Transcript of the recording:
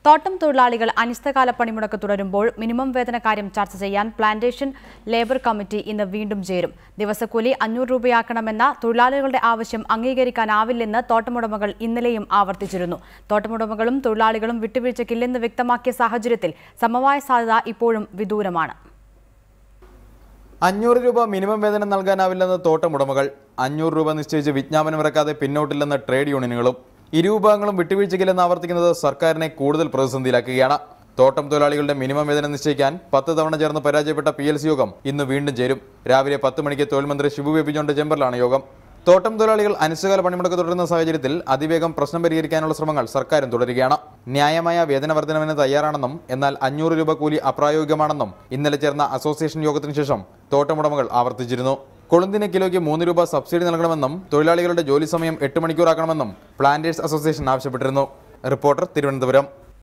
തോട്ടം തൊഴിലാളികൾ അനിശ്ചിതകാല പണിമുടക്ക് തുടരുമ്പോൾ മിനിമം വേതന കാര്യം ചർച്ച ചെയ്യാൻ പ്ലാന്റേഷൻ ലേബർ കമ്മിറ്റി ഇന്ന് വീണ്ടും ചേരും. ദിവസക്കൂലി 500 രൂപയാക്കണമെന്ന തൊഴിലാളികളുടെ ആവശ്യം അംഗീകരിക്കാനാവില്ലെന്ന് തോട്ടമുടമകൾ ഇന്നലെയും ആവർത്തിച്ചിരുന്നു. തോട്ടമുടമകളും തൊഴിലാളികളും വിട്ടുവീഴ്ചയ്ക്കില്ലെന്ന് വ്യക്തമാക്കിയ സാഹചര്യത്തിൽ സമവായ സാധ്യത ഇപ്പോഴും വിദൂരമാണ്. 500 രൂപ മിനിമം വേതനം നൽകാനാവില്ലെന്ന് തോട്ടമുടമകൾ. 500 രൂപ നിശ്ചയിച്ച് വിജ്ഞാപനമിറക്കാതെ പിന്നോട്ടില്ലെന്ന് ട്രേഡ് യൂണിയനുകളും. ഇരുവിഭാഗങ്ങളും വിട്ടുവീഴ്ചയ്ക്കില്ലെന്ന് ആവർത്തിക്കുന്നത് സർക്കാരിനെ കൂടുതൽ പ്രതിസന്ധിയിലാക്കുകയാണ്. തോട്ടം തൊഴിലാളികളുടെ മിനിമം വേതനം നിശ്ചയിക്കാൻ 10 തവണ ചേർന്ന് പരാജയപ്പെട്ട PLC യോഗം ഇന്ന് വീണ്ടും ചേരും. രാവിലെ 10 മണിക്ക് തൊഴിൽ മന്ത്രി ഷിബു ബേബി ജോണിന്റെ ചേംബറിലാണ് യോഗം. തോട്ടം തൊഴിലാളികൾ അനിശ്ചിതകാല പണിമുടക്ക് തുടരുന്ന സാഹചര്യത്തിൽ അതിവേഗം പ്രശ്നം പരിഹരിക്കാനുള്ള ശ്രമങ്ങൾ സർക്കാരും തുടരുകയാണ്. ന്യായമായ വേതന വർധനവിന് തയ്യാറാണെന്നും എന്നാൽ 500 രൂപ കൂലി അപ്രായോഗികമാണെന്നും ഇന്നലെ ചേർന്ന അസോസിയേഷൻ യോഗത്തിന് ശേഷം തോട്ടമുടമകൾ ആവർത്തിച്ചിരുന്നു. കൊളുന്തിന് കിലോയ്ക്ക് 3 രൂപ സബ്സിഡി നൽകണമെന്നും തൊഴിലാളികളുടെ ജോലി സമയം 8 മണിക്കൂറാക്കണമെന്നും പ്ലാന്റേഴ്സ് അസോസിയേഷൻ ആവശ്യപ്പെട്ടിരുന്നു. റിപ്പോർട്ടർ, തിരുവനന്തപുരം.